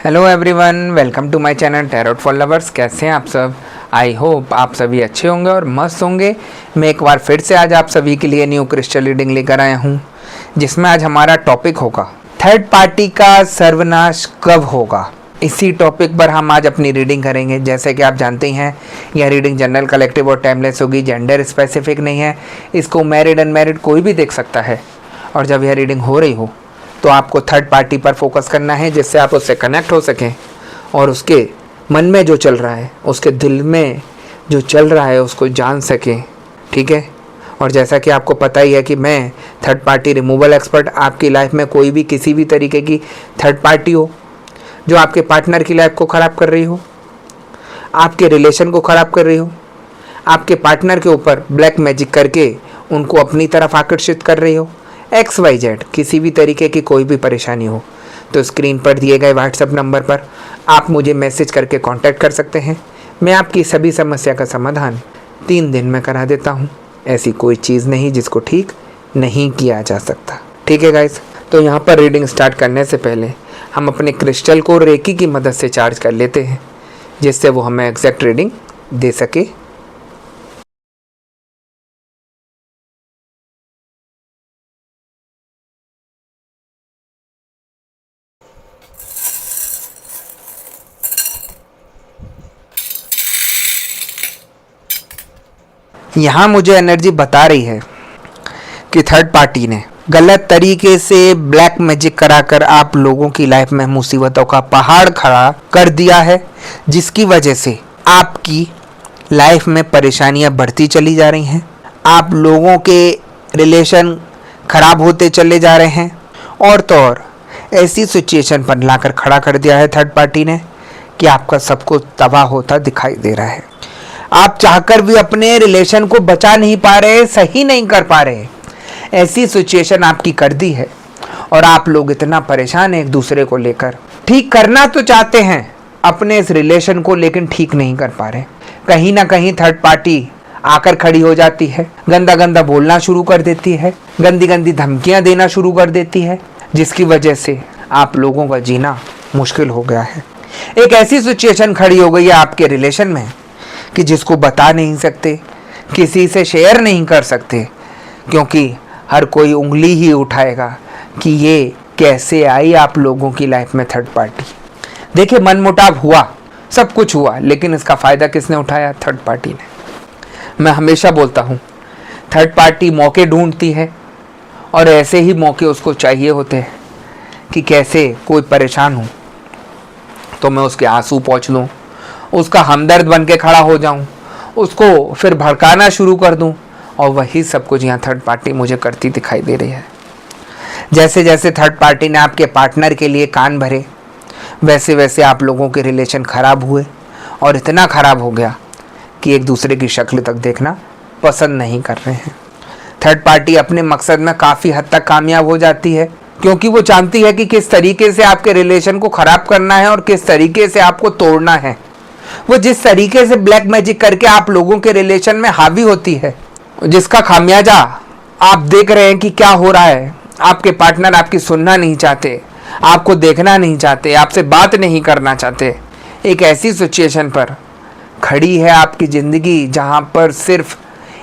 Hello everyone, welcome to my channel tarot for lovers. कैसे हैं आप सब? आई होप आप सभी अच्छे होंगे और मस्त होंगे। मैं एक बार फिर से आज आप सभी के लिए न्यू क्रिस्टल रीडिंग लेकर आया हूं, जिसमें आज हमारा टॉपिक होगा थर्ड पार्टी का सर्वनाश कब होगा। इसी टॉपिक पर हम आज अपनी रीडिंग करेंगे। जैसे कि आप जानते हैं, यह रीडिंग जनरल, कलेक्टिव और टाइमलेस होगी। जेंडर स्पेसिफिक नहीं है। इसको मैरिड अनमैरिड कोई भी देख सकता है। और जब यह रीडिंग हो रही हो तो आपको थर्ड पार्टी पर फोकस करना है, जिससे आप उससे कनेक्ट हो सकें और उसके मन में जो चल रहा है, उसके दिल में जो चल रहा है, उसको जान सकें। ठीक है। और जैसा कि आपको पता ही है कि मैं थर्ड पार्टी रिमूवल एक्सपर्ट। आपकी लाइफ में कोई भी किसी भी तरीके की थर्ड पार्टी हो जो आपके पार्टनर की लाइफ को ख़राब कर रही हो, आपके रिलेशन को ख़राब कर रही हो, आपके पार्टनर के ऊपर ब्लैक मैजिक करके उनको अपनी तरफ आकर्षित कर रही हो, XYZ किसी भी तरीके की कोई भी परेशानी हो, तो स्क्रीन पर दिए गए व्हाट्सएप नंबर पर आप मुझे मैसेज करके कांटेक्ट कर सकते हैं। मैं आपकी सभी समस्या का समाधान 3 दिन में करा देता हूं। ऐसी कोई चीज़ नहीं जिसको ठीक नहीं किया जा सकता। ठीक है गाइस, तो यहाँ पर रीडिंग स्टार्ट करने से पहले हम अपने क्रिस्टल को रेकी की मदद से चार्ज कर लेते हैं, जिससे वो हमें एग्जैक्ट रीडिंग दे सके। यहाँ मुझे एनर्जी बता रही है कि थर्ड पार्टी ने गलत तरीके से ब्लैक मैजिक कराकर आप लोगों की लाइफ में मुसीबतों का पहाड़ खड़ा कर दिया है, जिसकी वजह से आपकी लाइफ में परेशानियां बढ़ती चली जा रही हैं। आप लोगों के रिलेशन खराब होते चले जा रहे हैं। और तो और ऐसी सिचुएशन पर लाकर खड़ा कर दिया है थर्ड पार्टी ने कि आपका सब कुछ तबाह होता दिखाई दे रहा है। आप चाहकर भी अपने रिलेशन को बचा नहीं पा रहे, सही नहीं कर पा रहे। ऐसी सिचुएशन आपकी कर दी है और आप लोग इतना परेशान हैं एक दूसरे को लेकर। ठीक करना तो चाहते हैं अपने इस रिलेशन को, लेकिन ठीक नहीं कर पा रहे। कहीं ना कहीं थर्ड पार्टी आकर खड़ी हो जाती है, गंदा गंदा बोलना शुरू कर देती है, गंदी गंदी धमकियां देना शुरू कर देती है, जिसकी वजह से आप लोगों का जीना मुश्किल हो गया है। एक ऐसी सिचुएशन खड़ी हो गई है आपके रिलेशन में कि जिसको बता नहीं सकते, किसी से शेयर नहीं कर सकते, क्योंकि हर कोई उंगली ही उठाएगा कि ये कैसे आई आप लोगों की लाइफ में थर्ड पार्टी। देखिए, मनमुटाव हुआ, सब कुछ हुआ, लेकिन इसका फ़ायदा किसने उठाया? थर्ड पार्टी ने। मैं हमेशा बोलता हूँ, थर्ड पार्टी मौके ढूंढती है और ऐसे ही मौके उसको चाहिए होते हैं कि कैसे कोई परेशान हो तो मैं उसके आंसू पोंछ लूँ, उसका हमदर्द बन के खड़ा हो जाऊं, उसको फिर भड़काना शुरू कर दूं। और वही सब कुछ यहाँ थर्ड पार्टी मुझे करती दिखाई दे रही है। जैसे जैसे थर्ड पार्टी ने आपके पार्टनर के लिए कान भरे, वैसे वैसे आप लोगों के रिलेशन ख़राब हुए और इतना ख़राब हो गया कि एक दूसरे की शक्ल तक देखना पसंद नहीं कर रहे हैं। थर्ड पार्टी अपने मकसद में काफ़ी हद तक कामयाब हो जाती है, क्योंकि वो जानती है कि किस तरीके से आपके रिलेशन को ख़राब करना है और किस तरीके से आपको तोड़ना है। वो जिस तरीके से ब्लैक मैजिक करके आप लोगों के रिलेशन में हावी होती है, जिसका खामियाजा आप देख रहे हैं कि क्या हो रहा है। आपके पार्टनर आपकी सुनना नहीं चाहते, आपको देखना नहीं चाहते, आपसे बात नहीं करना चाहते। एक ऐसी सिचुएशन पर खड़ी है आपकी ज़िंदगी जहां पर सिर्फ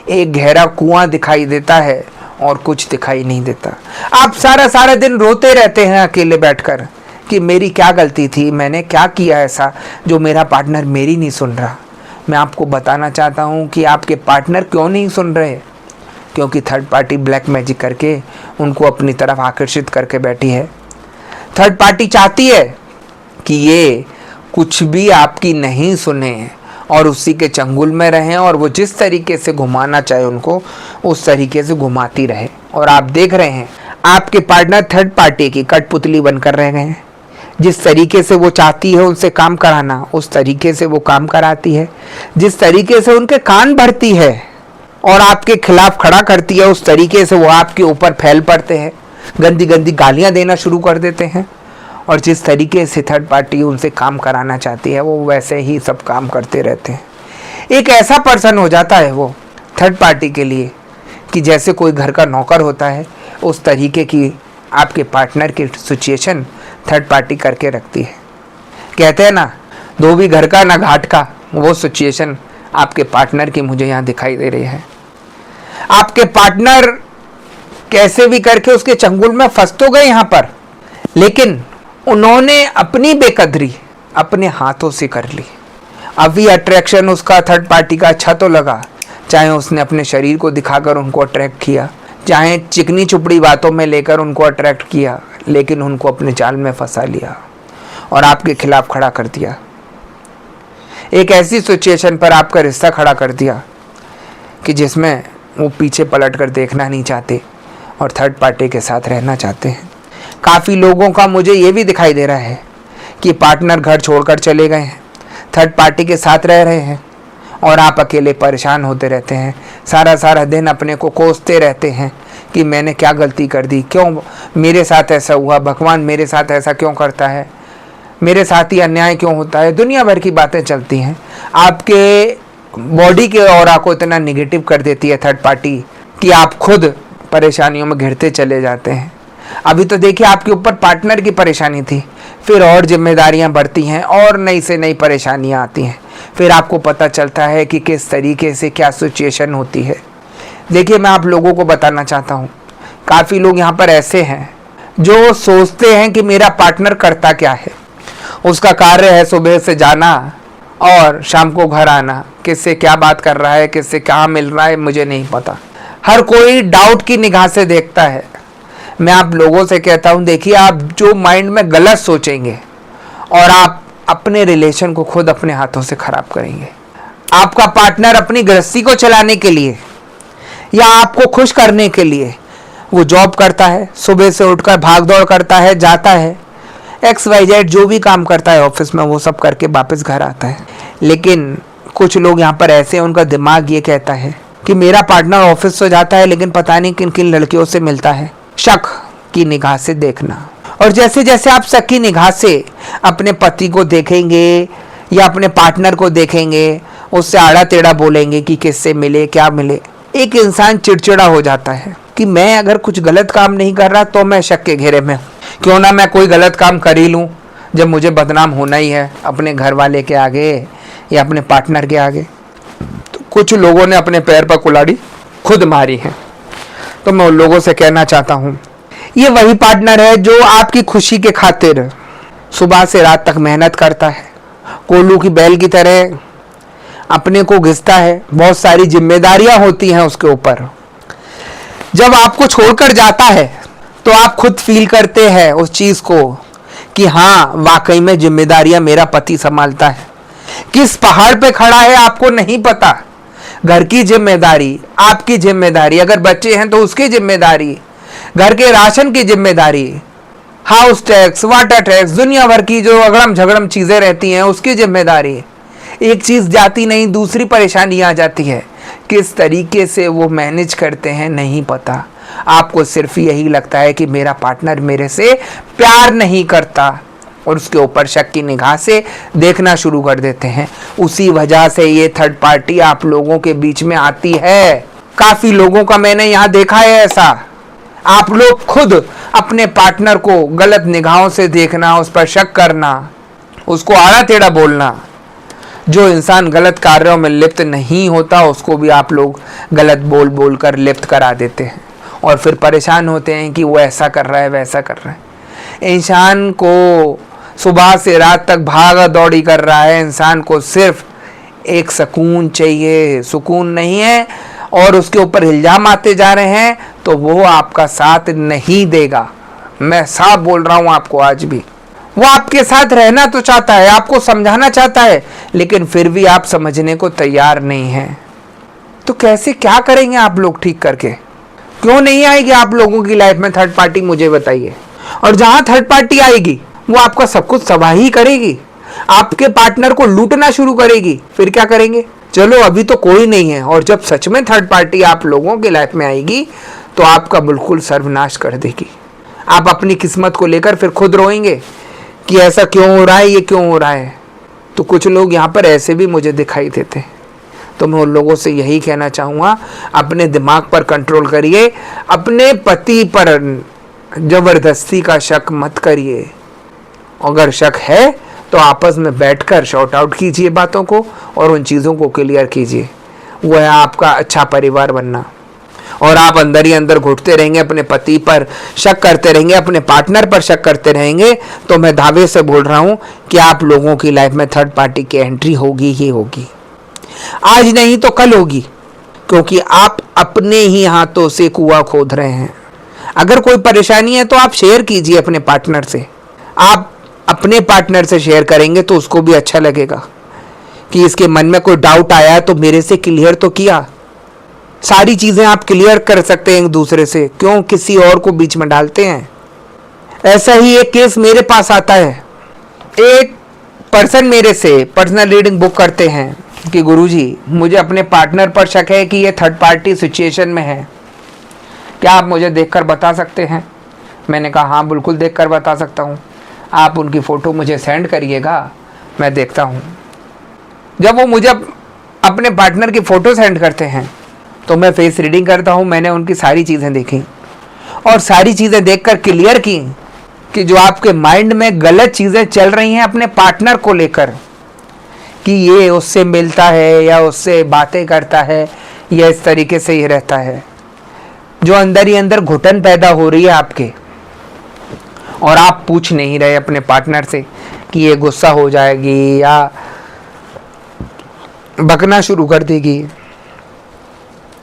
एक गहरा कुआं दिखाई देता है और कुछ दिखाई नहीं देता। आप सारा दिन रोते रहते हैं अकेले बैठकर कि मेरी क्या गलती थी, मैंने क्या किया ऐसा जो मेरा पार्टनर मेरी नहीं सुन रहा। मैं आपको बताना चाहता हूँ कि आपके पार्टनर क्यों नहीं सुन रहे, क्योंकि थर्ड पार्टी ब्लैक मैजिक करके उनको अपनी तरफ आकर्षित करके बैठी है। थर्ड पार्टी चाहती है कि ये कुछ भी आपकी नहीं सुने और उसी के चंगुल में रहें, और वो जिस तरीके से घुमाना चाहे उनको उस तरीके से घुमाती रहे। और आप देख रहे हैं आपके पार्टनर थर्ड पार्टी की कठपुतली बनकर रह गए हैं। जिस तरीके से वो चाहती है उनसे काम कराना, उस तरीके से वो काम कराती है। जिस तरीके से उनके कान भरती है और आपके खिलाफ खड़ा करती है, उस तरीके से वो आपके ऊपर फैल पड़ते हैं, गंदी गंदी गालियां देना शुरू कर देते हैं। और जिस तरीके से थर्ड पार्टी उनसे काम कराना चाहती है, वो वैसे ही सब काम करते रहते हैं। एक ऐसा पर्सन हो जाता है वो थर्ड पार्टी के लिए कि जैसे कोई घर का नौकर होता है, उस तरीके की आपके पार्टनर की सिचुएशन थर्ड पार्टी करके रखती है। कहते हैं ना, धोबी घर का ना घाट का, वो सिचुएशन आपके पार्टनर की मुझे यहाँ दिखाई दे रही है। आपके पार्टनर कैसे भी करके उसके चंगुल में फंस तो गए यहाँ पर, लेकिन उन्होंने अपनी बेकदरी अपने हाथों से कर ली। अभी अट्रैक्शन उसका थर्ड पार्टी का अच्छा तो लगा, चाहे उसने अपने शरीर को दिखाकर उनको अट्रैक्ट किया, चाहे चिकनी चुपड़ी बातों में लेकर उनको अट्रैक्ट किया, लेकिन उनको अपने जाल में फंसा लिया और आपके खिलाफ खड़ा कर दिया। एक ऐसी सिचुएशन पर आपका रिश्ता खड़ा कर दिया कि जिसमें वो पीछे पलट कर देखना नहीं चाहते और थर्ड पार्टी के साथ रहना चाहते हैं। काफ़ी लोगों का मुझे ये भी दिखाई दे रहा है कि पार्टनर घर छोड़कर चले गए हैं, थर्ड पार्टी के साथ रह रहे हैं और आप अकेले परेशान होते रहते हैं। सारा दिन अपने को कोसते रहते हैं कि मैंने क्या गलती कर दी, क्यों मेरे साथ ऐसा हुआ, भगवान मेरे साथ ऐसा क्यों करता है, मेरे साथ ही अन्याय क्यों होता है। दुनिया भर की बातें चलती हैं। आपके बॉडी के ऑरा को इतना निगेटिव कर देती है थर्ड पार्टी कि आप खुद परेशानियों में घिरते चले जाते हैं। अभी तो देखिए, आपके ऊपर पार्टनर की परेशानी थी, फिर और जिम्मेदारियां बढ़ती हैं और नई से नई परेशानियां आती हैं, फिर आपको पता चलता है कि किस तरीके से क्या सिचुएशन होती है। देखिए, मैं आप लोगों को बताना चाहता हूँ, काफ़ी लोग यहाँ पर ऐसे हैं जो सोचते हैं कि मेरा पार्टनर करता क्या है, उसका कार्य है सुबह से जाना और शाम को घर आना, किससे क्या बात कर रहा है, किससे क्या मिल रहा है, मुझे नहीं पता। हर कोई डाउट की निगाह से देखता है। मैं आप लोगों से कहता हूँ, देखिए, आप जो माइंड में गलत सोचेंगे और आप अपने रिलेशन को खुद अपने हाथों से खराब करेंगे। आपका पार्टनर अपनी गृहस्थी को चलाने के लिए या आपको खुश करने के लिए वो जॉब करता है, सुबह से उठकर भाग दौड़ करता है, जाता है, XYZ जो भी काम करता है ऑफिस में, वो सब करके वापस घर आता है। लेकिन कुछ लोग यहाँ पर ऐसे हैं, उनका दिमाग ये कहता है कि मेरा पार्टनर ऑफिस तो जाता है लेकिन पता नहीं किन किन लड़कियों से मिलता है। शक की निगाह से देखना, और जैसे जैसे आप शक की निगाह से अपने पति को देखेंगे या अपने पार्टनर को देखेंगे, उससे आड़ा टेढ़ा बोलेंगे कि किससे मिले, क्या मिले, एक इंसान चिड़चिड़ा हो जाता है कि मैं अगर कुछ गलत काम नहीं कर रहा तो मैं शक के घेरे में हूँ, क्यों ना मैं कोई गलत काम कर ही लूँ जब मुझे बदनाम होना ही है अपने घर वाले के आगे या अपने पार्टनर के आगे। तो कुछ लोगों ने अपने पैर पर कुल्हाड़ी खुद मारी है। तो मैं उन लोगों से कहना चाहता हूँ, ये वही पार्टनर है जो आपकी खुशी के खातिर सुबह से रात तक मेहनत करता है, कोल्हू की बैल की तरह अपने को घिसता है, बहुत सारी जिम्मेदारियां होती हैं उसके ऊपर। जब आपको छोड़कर जाता है तो आप खुद फील करते हैं उस चीज़ को कि हाँ, वाकई में जिम्मेदारियां मेरा पति संभालता है। किस पहाड़ पे खड़ा है आपको नहीं पता। घर की जिम्मेदारी, आपकी जिम्मेदारी, अगर बच्चे हैं तो उसकी जिम्मेदारी, घर के राशन की जिम्मेदारी, हाउस टैक्स, वाटर टैक्स, दुनिया भर की जो अगड़म झगड़म चीज़ें रहती हैं उसकी जिम्मेदारी। एक चीज़ जाती नहीं, दूसरी परेशानी आ जाती है। किस तरीके से वो मैनेज करते हैं नहीं पता। आपको सिर्फ यही लगता है कि मेरा पार्टनर मेरे से प्यार नहीं करता और उसके ऊपर शक की निगाह से देखना शुरू कर देते हैं। उसी वजह से ये थर्ड पार्टी आप लोगों के बीच में आती है। काफ़ी लोगों का मैंने यहाँ देखा है ऐसा। आप लोग खुद अपने पार्टनर को गलत निगाहों से देखना, उस पर शक करना, उसको आड़ा टेढ़ा बोलना। जो इंसान गलत कार्यों में लिप्त नहीं होता उसको भी आप लोग गलत बोल बोल कर लिप्त करा देते हैं और फिर परेशान होते हैं कि वो ऐसा कर रहा है, वैसा कर रहा है। इंसान को सुबह से रात तक भागा दौड़ी कर रहा है, इंसान को सिर्फ एक सुकून चाहिए, सुकून नहीं है और उसके ऊपर इल्जाम आते जा रहे हैं तो वो आपका साथ नहीं देगा। मैं साफ बोल रहा हूँ आपको आज भी। वो आपके साथ रहना तो चाहता है, आपको समझाना चाहता है, लेकिन फिर भी आप समझने को तैयार नहीं हैं। तो कैसे क्या करेंगे आप लोग ठीक करके? क्यों नहीं आएगी आप लोगों की लाइफ में थर्ड पार्टी, मुझे बताइए। और जहां थर्ड पार्टी आएगी वो आपका सब कुछ तबाही करेगी, आपके पार्टनर को लूटना शुरू करेगी। फिर क्या करेंगे? चलो अभी तो कोई नहीं है, और जब सच में थर्ड पार्टी आप लोगों की लाइफ में आएगी तो आपका बिल्कुल सर्वनाश कर देगी। आप अपनी किस्मत को लेकर फिर खुद रोएंगे कि ऐसा क्यों हो रहा है, ये क्यों हो रहा है। तो कुछ लोग यहाँ पर ऐसे भी मुझे दिखाई देते हैं। तो मैं उन लोगों से यही कहना चाहूँगा, अपने दिमाग पर कंट्रोल करिए, अपने पति पर ज़बरदस्ती का शक मत करिए। अगर शक है तो आपस में बैठकर शॉर्ट आउट कीजिए बातों को और उन चीज़ों को क्लियर कीजिए। वो है आपका अच्छा परिवार बनना। और आप अंदर ही अंदर घुटते रहेंगे, अपने पति पर शक करते रहेंगे, अपने पार्टनर पर शक करते रहेंगे, तो मैं दावे से बोल रहा हूं कि आप लोगों की लाइफ में थर्ड पार्टी की एंट्री होगी ही होगी। आज नहीं तो कल होगी, क्योंकि आप अपने ही हाथों से कुआं खोद रहे हैं। अगर कोई परेशानी है तो आप शेयर कीजिए अपने पार्टनर से। आप अपने पार्टनर से शेयर करेंगे तो उसको भी अच्छा लगेगा कि इसके मन में कोई डाउट आया तो मेरे से क्लियर तो किया। सारी चीज़ें आप क्लियर कर सकते हैं एक दूसरे से, क्यों किसी और को बीच में डालते हैं। ऐसा ही एक केस मेरे पास आता है। एक पर्सन मेरे से पर्सनल रीडिंग बुक करते हैं कि गुरुजी मुझे अपने पार्टनर पर शक है कि ये थर्ड पार्टी सिचुएशन में है, क्या आप मुझे देखकर बता सकते हैं? मैंने कहा हाँ बिल्कुल देखकर बता सकता हूँ, आप उनकी फ़ोटो मुझे सेंड करिएगा, मैं देखता हूँ। जब वो मुझे अपने पार्टनर की फ़ोटो सेंड करते हैं तो मैं फेस रीडिंग करता हूँ। मैंने उनकी सारी चीज़ें देखी और सारी चीज़ें देखकर क्लियर की कि जो आपके माइंड में गलत चीज़ें चल रही हैं अपने पार्टनर को लेकर, कि ये उससे मिलता है या उससे बातें करता है या इस तरीके से ही रहता है, जो अंदर ही अंदर घुटन पैदा हो रही है आपके, और आप पूछ नहीं रहे अपने पार्टनर से कि ये गुस्सा हो जाएगी या बकना शुरू कर देगी।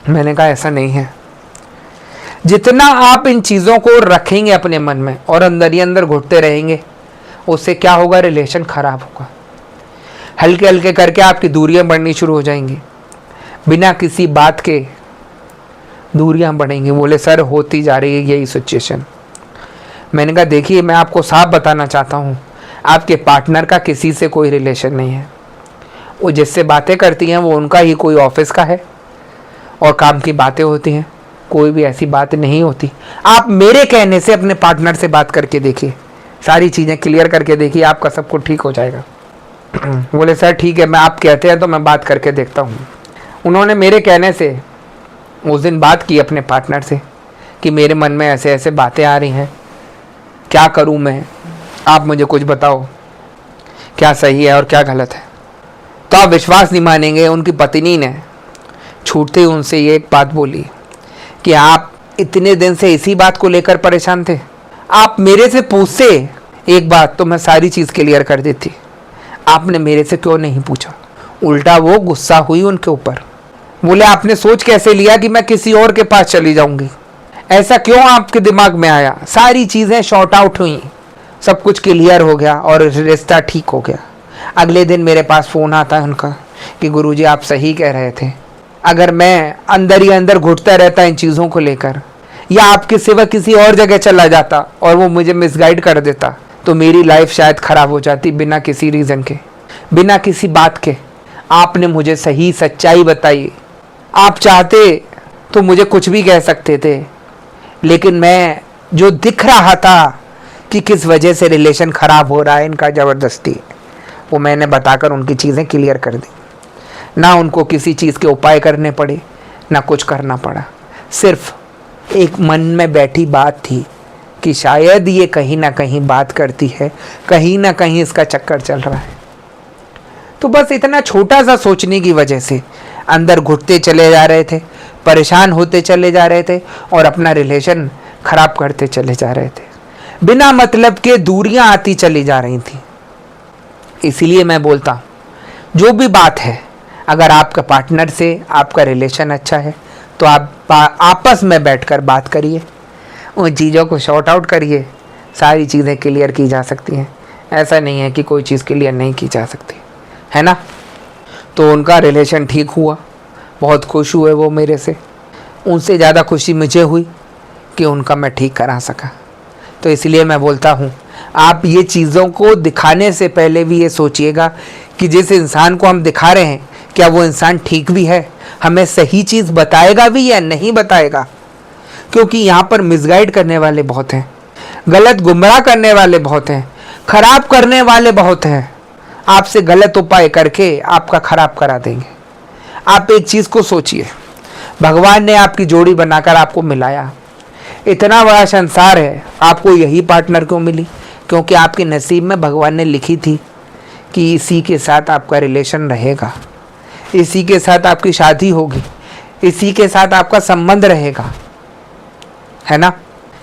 मैंने कहा ऐसा नहीं है। जितना आप इन चीज़ों को रखेंगे अपने मन में और अंदर ही अंदर घुटते रहेंगे, उससे क्या होगा, रिलेशन खराब होगा। हल्के हल्के करके आपकी दूरियां बढ़नी शुरू हो जाएंगी, बिना किसी बात के दूरियां बढ़ेंगी। बोले सर होती जा रही है यही सिचुएशन। मैंने कहा देखिए मैं आपको साफ बताना चाहता हूँ, आपके पार्टनर का किसी से कोई रिलेशन नहीं है। वो जिससे बातें करती हैं वो उनका ही कोई ऑफिस का है और काम की बातें होती हैं, कोई भी ऐसी बात नहीं होती। आप मेरे कहने से अपने पार्टनर से बात करके देखिए, सारी चीज़ें क्लियर करके देखिए, आपका सब कुछ ठीक हो जाएगा। बोले सर ठीक है, मैं आप कहते हैं तो मैं बात करके देखता हूँ। उन्होंने मेरे कहने से उस दिन बात की अपने पार्टनर से कि मेरे मन में ऐसे ऐसे बातें आ रही हैं, क्या करूँ मैं, आप मुझे कुछ बताओ क्या सही है और क्या गलत है। तो आप विश्वास नहीं मानेंगे, उनकी पत्नी ने छूटते ही उनसे ये एक बात बोली कि आप इतने दिन से इसी बात को लेकर परेशान थे, आप मेरे से पूछते एक बात तो मैं सारी चीज़ क्लियर कर देती, आपने मेरे से क्यों नहीं पूछा। उल्टा वो गुस्सा हुई उनके ऊपर। बोले आपने सोच कैसे लिया कि मैं किसी और के पास चली जाऊंगी, ऐसा क्यों आपके दिमाग में आया। सारी चीज़ें शॉर्ट आउट हुई, सब कुछ क्लियर हो गया और रिश्ता ठीक हो गया। अगले दिन मेरे पास फ़ोन आता है उनका कि गुरुजी आप सही कह रहे थे, अगर मैं अंदर ही अंदर घुटता रहता इन चीज़ों को लेकर या आपके सिवा किसी और जगह चला जाता और वो मुझे मिसगाइड कर देता तो मेरी लाइफ शायद ख़राब हो जाती, बिना किसी रीज़न के, बिना किसी बात के। आपने मुझे सही सच्चाई बताई। आप चाहते तो मुझे कुछ भी कह सकते थे, लेकिन मैं जो दिख रहा था कि किस वजह से रिलेशन ख़राब हो रहा है इनका ज़बरदस्ती, वो मैंने बताकर उनकी चीज़ें क्लियर कर दी। ना उनको किसी चीज़ के उपाय करने पड़े, ना कुछ करना पड़ा। सिर्फ एक मन में बैठी बात थी कि शायद ये कहीं ना कहीं बात करती है, कहीं ना कहीं इसका चक्कर चल रहा है। तो बस इतना छोटा सा सोचने की वजह से अंदर घुटते चले जा रहे थे, परेशान होते चले जा रहे थे और अपना रिलेशन खराब करते चले जा रहे थे। बिना मतलब के दूरियां आती चली जा रही थी। इसीलिए मैं बोलता हूँ, जो भी बात है, अगर आपका पार्टनर से आपका रिलेशन अच्छा है तो आप आपस में बैठकर बात करिए, उन चीज़ों को शॉर्ट आउट करिए, सारी चीज़ें क्लियर की जा सकती हैं। ऐसा नहीं है कि कोई चीज़ क्लियर नहीं की जा सकती, है ना। तो उनका रिलेशन ठीक हुआ, बहुत खुश हुए वो मेरे से। उनसे ज़्यादा खुशी मुझे हुई कि उनका मैं ठीक करा सका। तो इसलिए मैं बोलता हूँ, आप ये चीज़ों को दिखाने से पहले भी ये सोचिएगा कि जिस इंसान को हम दिखा रहे हैं क्या वो इंसान ठीक भी है, हमें सही चीज़ बताएगा भी या नहीं बताएगा। क्योंकि यहाँ पर मिसगाइड करने वाले बहुत हैं, गलत गुमराह करने वाले बहुत हैं, खराब करने वाले बहुत हैं। आपसे गलत उपाय करके आपका खराब करा देंगे। आप एक चीज़ को सोचिए, भगवान ने आपकी जोड़ी बनाकर आपको मिलाया, इतना बड़ा संसार है, आपको यही पार्टनर क्यों मिली? क्योंकि आपके नसीब में भगवान ने लिखी थी कि इसी के साथ आपका रिलेशन रहेगा, इसी के साथ आपकी शादी होगी, इसी के साथ आपका संबंध रहेगा, है ना?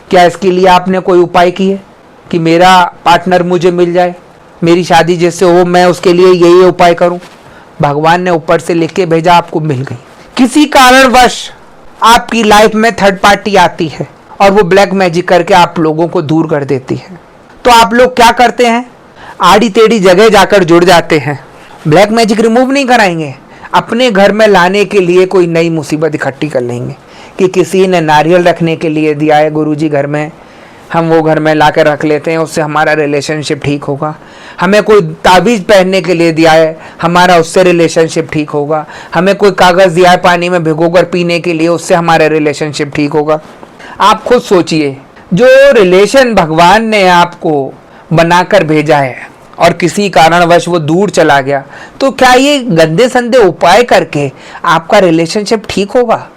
क्या इसके लिए आपने कोई उपाय किए कि मेरा पार्टनर मुझे मिल जाए, मेरी शादी जिससे हो, मैं उसके लिए यही उपाय करूं? भगवान ने ऊपर से लिख के भेजा, आपको मिल गई। किसी कारणवश आपकी लाइफ में थर्ड पार्टी आती है और वो ब्लैक मैजिक करके आप लोगों को दूर कर देती है, तो आप लोग क्या करते हैं? आड़ी टेढ़ी जगह जाकर जुड़ जाते हैं। ब्लैक मैजिक रिमूव नहीं कराएंगे, अपने घर में लाने के लिए कोई नई मुसीबत इकट्ठी कर लेंगे कि किसी ने नारियल रखने के लिए दिया है गुरुजी घर में, हम वो घर में ला कर रख लेते हैं, उससे हमारा रिलेशनशिप ठीक होगा। हमें कोई ताबीज़ पहनने के लिए दिया है, हमारा उससे रिलेशनशिप ठीक होगा। हमें कोई कागज़ दिया है पानी में भिगोकर पीने के लिए, उससे हमारा रिलेशनशिप ठीक होगा। आप खुद सोचिए, जो रिलेशन भगवान ने आपको बनाकर भेजा है और किसी कारणवश वो दूर चला गया, तो क्या ये गंदे संदे उपाय करके आपका रिलेशनशिप ठीक होगा?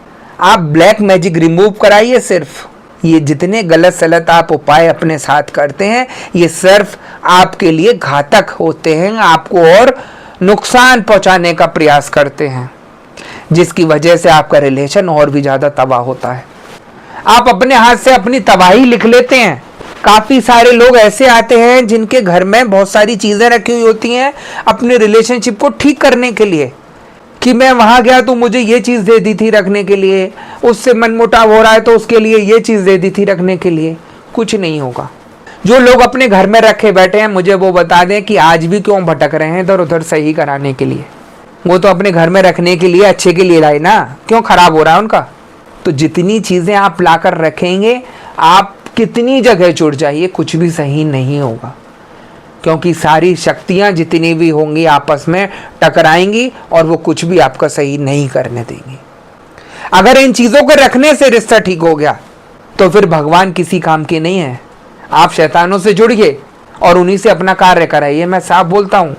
आप ब्लैक मैजिक रिमूव कराइए। सिर्फ ये जितने गलत सलत आप उपाय अपने साथ करते हैं, ये सिर्फ आपके लिए घातक होते हैं, आपको और नुकसान पहुंचाने का प्रयास करते हैं, जिसकी वजह से आपका रिलेशन और भी ज़्यादा तबाह होता है। आप अपने हाथ से अपनी तबाही लिख लेते हैं। काफ़ी सारे लोग ऐसे आते हैं जिनके घर में बहुत सारी चीज़ें रखी हुई होती हैं अपने रिलेशनशिप को ठीक करने के लिए, कि मैं वहाँ गया तो मुझे ये चीज़ दे दी थी रखने के लिए, उससे मनमुटाव हो रहा है तो उसके लिए ये चीज़ दे दी थी रखने के लिए। कुछ नहीं होगा। जो लोग अपने घर में रखे बैठे हैं, मुझे वो बता दें कि आज भी क्यों भटक रहे हैं इधर उधर सही कराने के लिए। वो तो अपने घर में रखने के लिए, अच्छे के लिए लाए ना, क्यों खराब हो रहा है उनका? तो जितनी चीज़ें आप लाकर रखेंगे, आप कितनी जगह जुड़ जाइए, कुछ भी सही नहीं होगा, क्योंकि सारी शक्तियां जितनी भी होंगी आपस में टकराएंगी और वो कुछ भी आपका सही नहीं करने देंगी। अगर इन चीज़ों को रखने से रिश्ता ठीक हो गया तो फिर भगवान किसी काम के नहीं है। आप शैतानों से जुड़िए और उन्हीं से अपना कार्य कराइए। मैं साफ बोलता हूँ,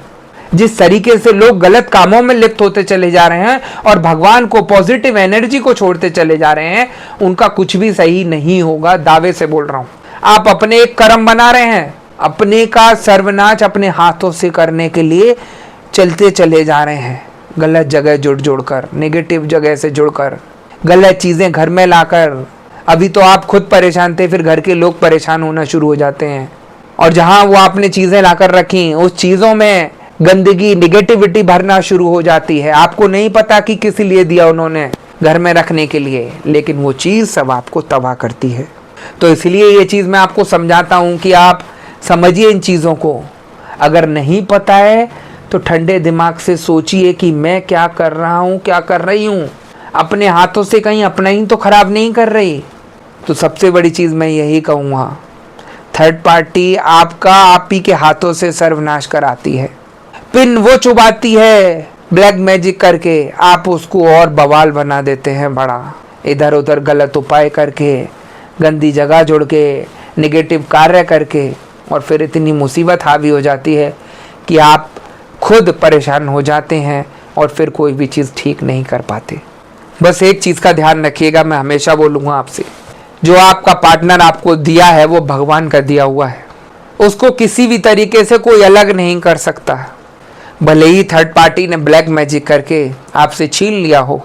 जिस तरीके से लोग गलत कामों में लिप्त होते चले जा रहे हैं और भगवान को, पॉजिटिव एनर्जी को छोड़ते चले जा रहे हैं, उनका कुछ भी सही नहीं होगा। दावे से बोल रहा हूँ। आप अपने एक कर्म बना रहे हैं, अपने का सर्वनाश अपने हाथों से करने के लिए चलते चले जा रहे हैं, गलत जगह जुड़ कर, नेगेटिव जगह से जुड़कर, गलत चीज़ें घर में लाकर। अभी तो आप खुद परेशान थे, फिर घर के लोग परेशान होना शुरू हो जाते हैं, और जहाँ वो आपने चीज़ें लाकर रखी, उस चीज़ों में गंदगी, निगेटिविटी भरना शुरू हो जाती है। आपको नहीं पता कि किस लिए दिया उन्होंने घर में रखने के लिए, लेकिन वो चीज़ सब आपको तबाह करती है। तो इसलिए ये चीज़ मैं आपको समझाता हूँ कि आप समझिए इन चीज़ों को। अगर नहीं पता है तो ठंडे दिमाग से सोचिए कि मैं क्या कर रहा हूँ, क्या कर रही हूँ। अपने हाथों से कहीं अपना ही तो खराब नहीं कर रही। तो सबसे बड़ी चीज़ मैं यही कहूँगा, थर्ड पार्टी आपका आप ही के हाथों से सर्वनाश कराती है। पिन वो चुबाती है ब्लैक मैजिक करके, आप उसको और बवाल बना देते हैं बड़ा, इधर उधर गलत उपाय करके, गंदी जगह जुड़ के, निगेटिव कार्य करके, और फिर इतनी मुसीबत हावी हो जाती है कि आप खुद परेशान हो जाते हैं और फिर कोई भी चीज़ ठीक नहीं कर पाते। बस एक चीज़ का ध्यान रखिएगा, मैं हमेशा बोलूँगा आपसे, जो आपका पार्टनर आपको दिया है वो भगवान का दिया हुआ है, उसको किसी भी तरीके से कोई अलग नहीं कर सकता। भले ही थर्ड पार्टी ने ब्लैक मैजिक करके आपसे छीन लिया हो,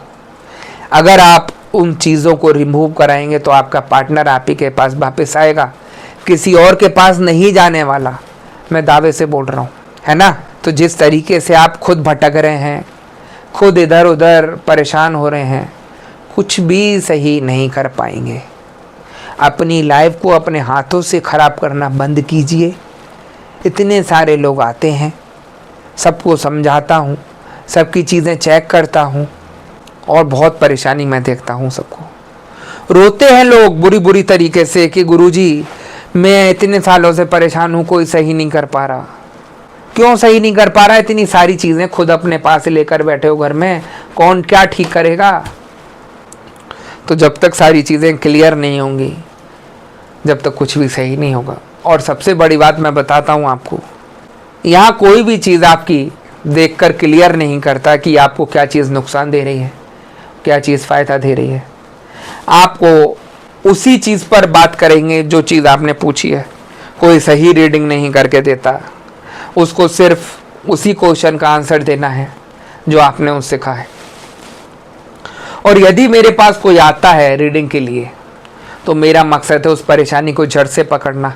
अगर आप उन चीज़ों को रिमूव कराएंगे तो आपका पार्टनर आप ही के पास वापस आएगा, किसी और के पास नहीं जाने वाला। मैं दावे से बोल रहा हूँ, है ना? तो जिस तरीके से आप खुद भटक रहे हैं, खुद इधर उधर परेशान हो रहे हैं, कुछ भी सही नहीं कर पाएंगे। अपनी लाइफ को अपने हाथों से ख़राब करना बंद कीजिए। इतने सारे लोग आते हैं, सबको समझाता हूँ, सबकी चीज़ें चेक करता हूँ और बहुत परेशानी मैं देखता हूँ सबको। रोते हैं लोग बुरी बुरी तरीके से कि गुरुजी मैं इतने सालों से परेशान हूँ, कोई सही नहीं कर पा रहा। क्यों सही नहीं कर पा रहा? इतनी सारी चीज़ें खुद अपने पास लेकर बैठे हो घर में, कौन क्या ठीक करेगा? तो जब तक सारी चीज़ें क्लियर नहीं होंगी, जब तक कुछ भी सही नहीं होगा। और सबसे बड़ी बात मैं बताता हूँ आपको, यहाँ कोई भी चीज़ आपकी देखकर क्लियर नहीं करता कि आपको क्या चीज़ नुकसान दे रही है, क्या चीज़ फ़ायदा दे रही है। आपको उसी चीज़ पर बात करेंगे जो चीज़ आपने पूछी है। कोई सही रीडिंग नहीं करके देता, उसको सिर्फ उसी क्वेश्चन का आंसर देना है जो आपने उससे कहा है। और यदि मेरे पास कोई आता है रीडिंग के लिए तो मेरा मकसद है उस परेशानी को जड़ से पकड़ना।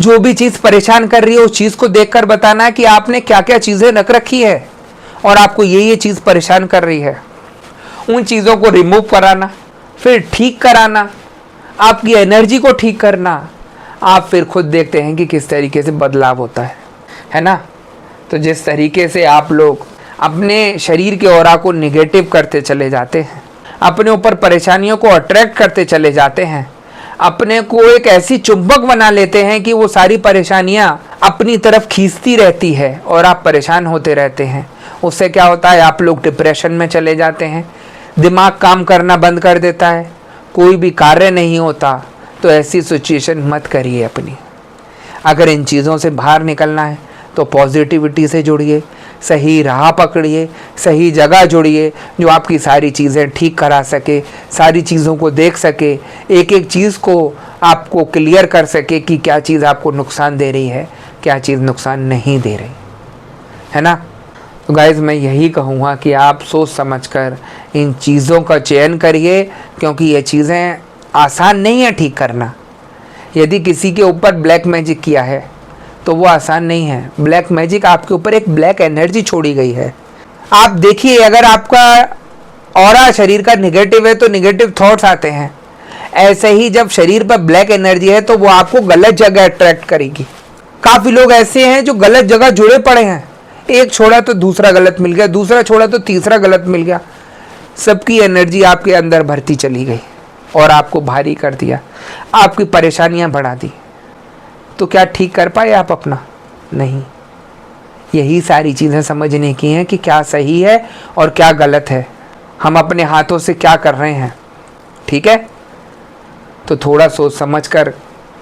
जो भी चीज़ परेशान कर रही है उस चीज़ को देखकर बताना कि आपने क्या क्या चीज़ें रख रखी है और आपको ये चीज़ परेशान कर रही है। उन चीज़ों को रिमूव कराना, फिर ठीक कराना, आपकी एनर्जी को ठीक करना। आप फिर खुद देखते हैं कि किस तरीके से बदलाव होता है ना। तो जिस तरीके से आप लोग अपने शरीर के ऑरा को निगेटिव करते चले जाते हैं, अपने ऊपर परेशानियों को अट्रैक्ट करते चले जाते हैं, अपने को एक ऐसी चुंबक बना लेते हैं कि वो सारी परेशानियां अपनी तरफ खींचती रहती है और आप परेशान होते रहते हैं। उससे क्या होता है, आप लोग डिप्रेशन में चले जाते हैं, दिमाग काम करना बंद कर देता है, कोई भी कार्य नहीं होता। तो ऐसी सिचुएशन मत करिए अपनी। अगर इन चीज़ों से बाहर निकलना है तो पॉजिटिविटी से जुड़िए, सही राह पकड़िए, सही जगह जुड़िए जो आपकी सारी चीज़ें ठीक करा सके, सारी चीज़ों को देख सके, एक एक चीज़ को आपको क्लियर कर सके कि क्या चीज़ आपको नुकसान दे रही है, क्या चीज़ नुकसान नहीं दे रही है ना। तो गाइज़ मैं यही कहूँगा कि आप सोच समझकर इन चीज़ों का चयन करिए, क्योंकि ये चीज़ें आसान नहीं है ठीक करना। यदि किसी के ऊपर ब्लैक मैजिक किया है तो वो आसान नहीं है। ब्लैक मैजिक आपके ऊपर एक ब्लैक एनर्जी छोड़ी गई है। आप देखिए, अगर आपका ऑरा शरीर का निगेटिव है तो निगेटिव थॉट्स आते हैं। ऐसे ही जब शरीर पर ब्लैक एनर्जी है तो वो आपको गलत जगह अट्रैक्ट करेगी। काफ़ी लोग ऐसे हैं जो गलत जगह जुड़े पड़े हैं, एक छोड़ा तो दूसरा गलत मिल गया, दूसरा छोड़ा तो तीसरा गलत मिल गया। सबकी एनर्जी आपके अंदर भरती चली गई और आपको भारी कर दिया, आपकी परेशानियां बढ़ा दी। तो क्या ठीक कर पाए आप अपना? नहीं। यही सारी चीज़ें समझने की हैं कि क्या सही है और क्या गलत है, हम अपने हाथों से क्या कर रहे हैं। ठीक है, तो थोड़ा सोच समझ कर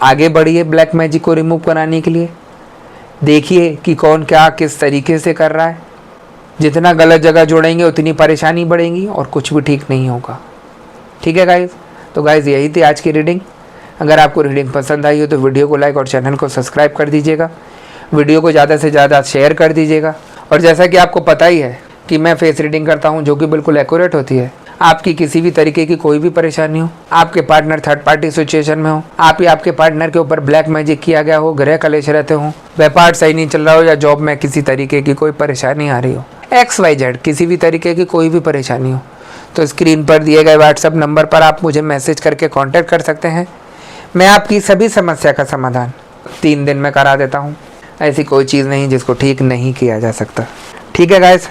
आगे बढ़िए ब्लैक मैजिक को रिमूव कराने के लिए। देखिए कि कौन क्या किस तरीके से कर रहा है। जितना गलत जगह जोड़ेंगे उतनी परेशानी बढ़ेगी और कुछ भी ठीक नहीं होगा। ठीक है गाइज़, तो गाइज़ यही थी आज की रीडिंग। अगर आपको रीडिंग पसंद आई हो तो वीडियो को लाइक और चैनल को सब्सक्राइब कर दीजिएगा। वीडियो को ज़्यादा से ज़्यादा शेयर कर दीजिएगा। और जैसा कि आपको पता ही है कि मैं फेस रीडिंग करता हूं जो कि बिल्कुल एक्यूरेट होती है। आपकी किसी भी तरीके की कोई भी परेशानी हो, आपके पार्टनर थर्ड पार्टी सिचुएशन में हो, आप या आपके पार्टनर के ऊपर ब्लैक मैजिक किया गया हो, ग्रह कलेश रहते हो, व्यापार सही नहीं चल रहा हो या जॉब में किसी तरीके की कोई परेशानी आ रही हो, XYZ किसी भी तरीके की कोई भी परेशानी हो, तो स्क्रीन पर दिए गए व्हाट्सएप नंबर पर आप मुझे मैसेज करके कॉन्टैक्ट कर सकते हैं। मैं आपकी सभी समस्या का समाधान 3 दिन में करा देता हूँ। ऐसी कोई चीज़ नहीं जिसको ठीक नहीं किया जा सकता। ठीक है गाइस,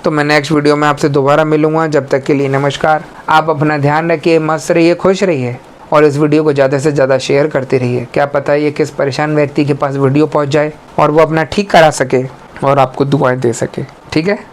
तो मैं नेक्स्ट वीडियो में आपसे दोबारा मिलूँगा। जब तक के लिए नमस्कार। आप अपना ध्यान रखिए, मस्त रहिए, खुश रहिए और इस वीडियो को ज़्यादा से ज़्यादा शेयर करते रहिए। क्या पता ये किस परेशान व्यक्ति के पास वीडियो पहुँच जाए और वो अपना ठीक करा सके और आपको दुआएं दे सके। ठीक है।